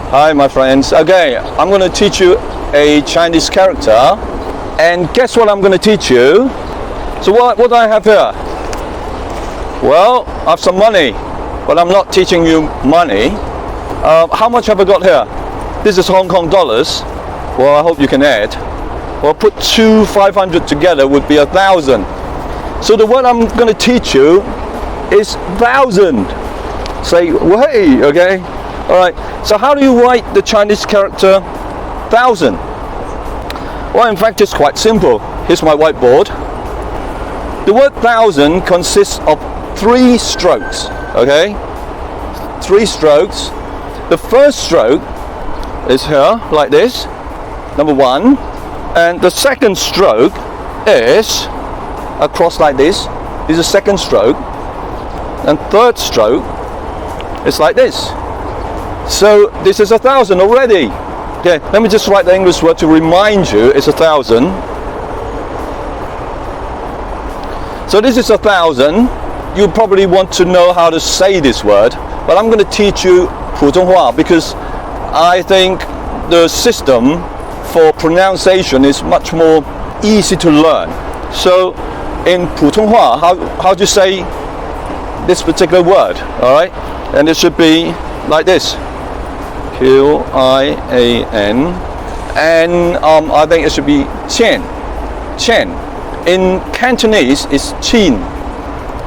Hi, my friends. Okay, I'm going to teach you a Chinese character, and guess what I'm going to teach you? So what do I have here? Well, I have some money, but I'm not teaching you money. How much have I got here? This is Hong Kong dollars. Well, I hope you can add. Well, put 500 together would be 1,000. So the word I'm going to teach you is 1,000. Say, way, okay? All right. So how do you write the Chinese character 1,000? Well, in fact, it's quite simple. Here's my whiteboard. The word 1,000 consists of 3 strokes, okay? 3 strokes. The first stroke is here, like this, number 1. And the second stroke is across like this. This is the second stroke. And third stroke is like this. So this is 1,000 already. Okay, let me just write the English word to remind you it's 1,000. So this is 1,000. You probably want to know how to say this word, but I'm going to teach you 普通话 because I think the system for pronunciation is much more easy to learn. So in 普通话, how do you say this particular word? All right, and it should be like this, Q-I-A-N, and I think it should be qian. Qian. In Cantonese, it's qin.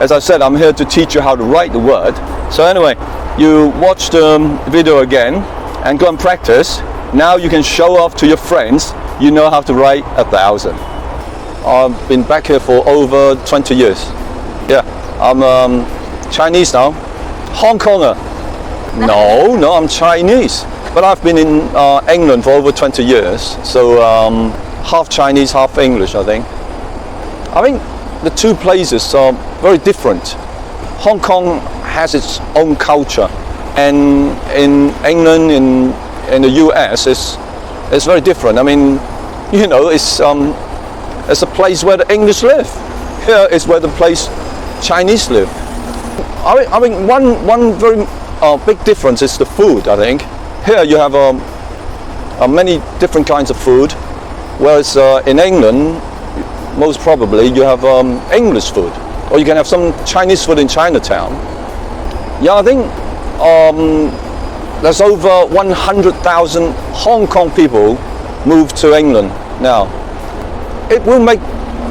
As I said, I'm here to teach you how to write the word. So anyway, you watch the video again and go and practice. Now you can show off to your friends you know how to write 1,000. I've been back here for over 20 years. Yeah, I'm Chinese now. Hong Konger. No, I'm Chinese. But I've been in England for over 20 years. So half Chinese, half English, I think. I think the two places are very different. Hong Kong has its own culture. And in England, in the US, it's very different. I mean, you know, it's a place where the English live. Here is where the place Chinese live. I mean, one very big difference is the food. I think here you have many different kinds of food, whereas in England, most probably you have English food, or you can have some Chinese food in Chinatown. Yeah, I think there's over 100,000 Hong Kong people moved to England now. It will make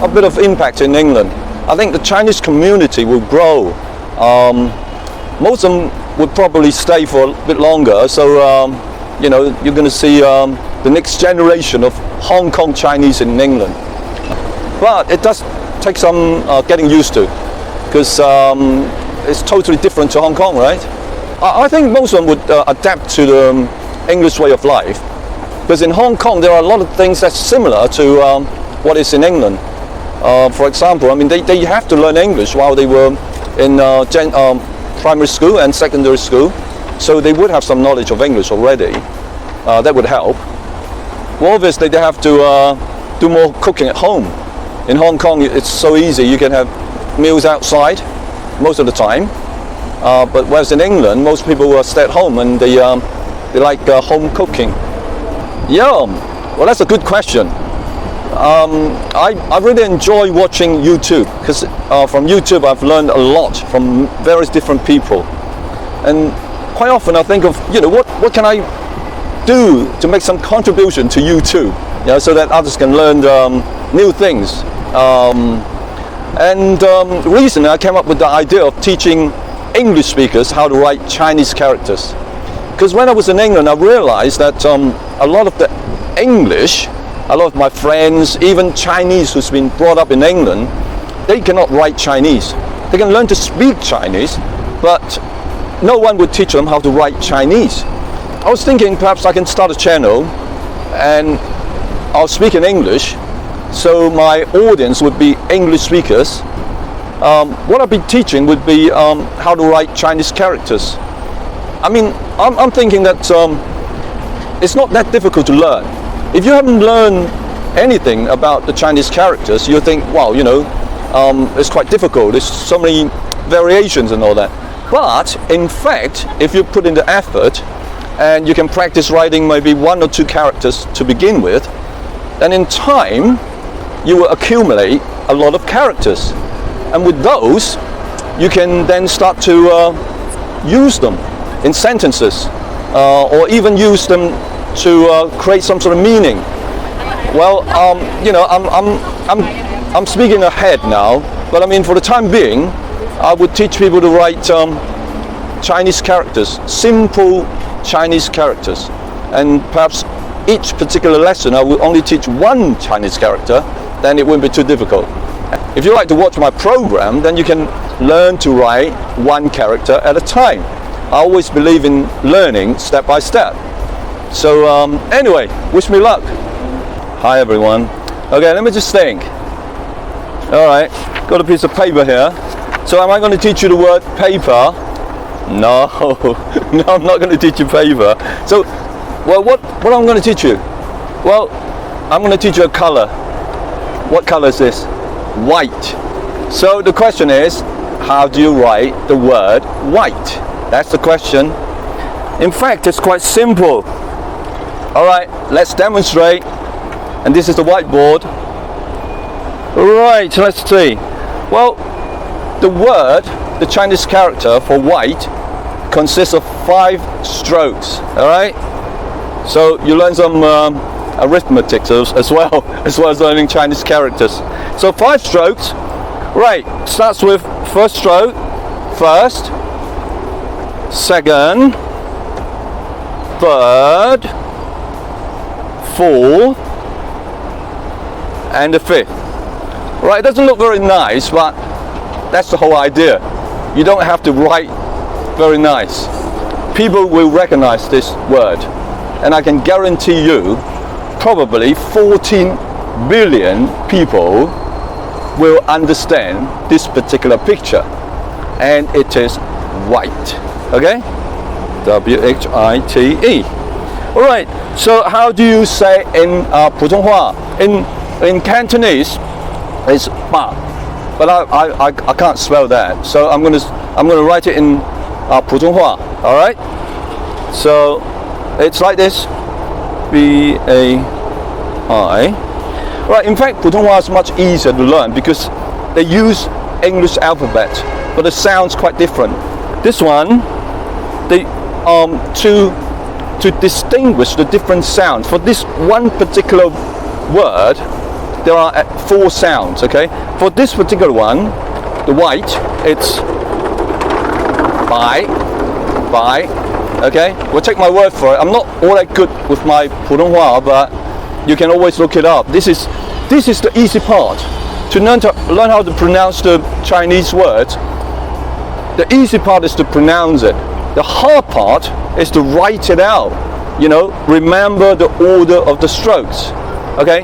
a bit of impact in England. I think the Chinese community will grow. Most of them would probably stay for a bit longer. So, you know, you're going to see the next generation of Hong Kong Chinese in England. But it does take some getting used to, because it's totally different to Hong Kong, right? I think most of them would adapt to the English way of life, because in Hong Kong there are a lot of things that's similar to what is in England. For example, I mean, they have to learn English while they were in primary school and secondary school, so they would have some knowledge of English already. That would help. Well, obviously they have to do more cooking at home. In Hong Kong it's so easy, you can have meals outside most of the time. But whereas in England, most people stay at home and they like home cooking. Yeah, well, that's a good question. I really enjoy watching YouTube, because from YouTube I've learned a lot from various different people. And quite often I think of, you know, what can I do to make some contribution to YouTube, you know, so that others can learn new things. Recently I came up with the idea of teaching English speakers how to write Chinese characters. Because when I was in England, I realized that a lot of the English, a lot of my friends, even Chinese who's been brought up in England, they cannot write Chinese. They can learn to speak Chinese, but no one would teach them how to write Chinese. I was thinking perhaps I can start a channel and I'll speak in English, so my audience would be English speakers. What I'd be teaching would be how to write Chinese characters. I mean, I'm thinking that it's not that difficult to learn. If you haven't learned anything about the Chinese characters, you think, wow, you know, it's quite difficult. There's so many variations and all that. But in fact, if you put in the effort, and you can practice writing maybe 1 or 2 characters to begin with, then in time you will accumulate a lot of characters, and with those you can then start to use them in sentences, or even use them to create some sort of meaning. Well, you know, I'm speaking ahead now, but I mean, for the time being, I would teach people to write Chinese characters, simple Chinese characters, and perhaps each particular lesson I will only teach 1 Chinese character, then it won't be too difficult. If you like to watch my program, then you can learn to write 1 character at a time. I always believe in learning step by step. So anyway, wish me luck. Hi everyone. Okay, let me just think. Alright, got a piece of paper here. So am I going to teach you the word paper? No, no, I'm not going to teach you paper. So, well, what I'm going to teach you? Well, I'm going to teach you a color. What color is this? White. So the question is, how do you write the word white? That's the question. In fact, it's quite simple. Alright, let's demonstrate. And this is the whiteboard. Right, let's see. Well, the word, the Chinese character for white, consists of 5 strokes. Alright? So you learn some arithmetic as well as learning Chinese characters. So 5 strokes. Right, starts with first stroke, first, second, third, fourth, and the 5th. Right, it doesn't look very nice, but that's the whole idea. You don't have to write very nice. People will recognize this word, and I can guarantee you probably 14 billion people will understand this particular picture, and it is white. Okay? W-H-I-T-E. Alright, so how do you say in 普通话? In Cantonese, it's ba, but I can't spell that, so I'm gonna write it in 普通话. All right, so it's like this, B-A-I. Right, in fact, 普通话 is much easier to learn because they use English alphabet, but the sound's quite different. This one, they to distinguish the different sounds for this one particular word, there are 4 sounds. Okay, for this particular one, the white, it's by. Okay, well, take my word for it. I'm not all that good with my 普通话, but you can always look it up. This is the easy part. To learn how to pronounce the Chinese words, the easy part is to pronounce it. The hard part is to write it out. You know, remember the order of the strokes. Okay,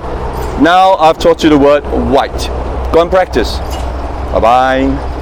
now I've taught you the word white. Go and practice. Bye-bye.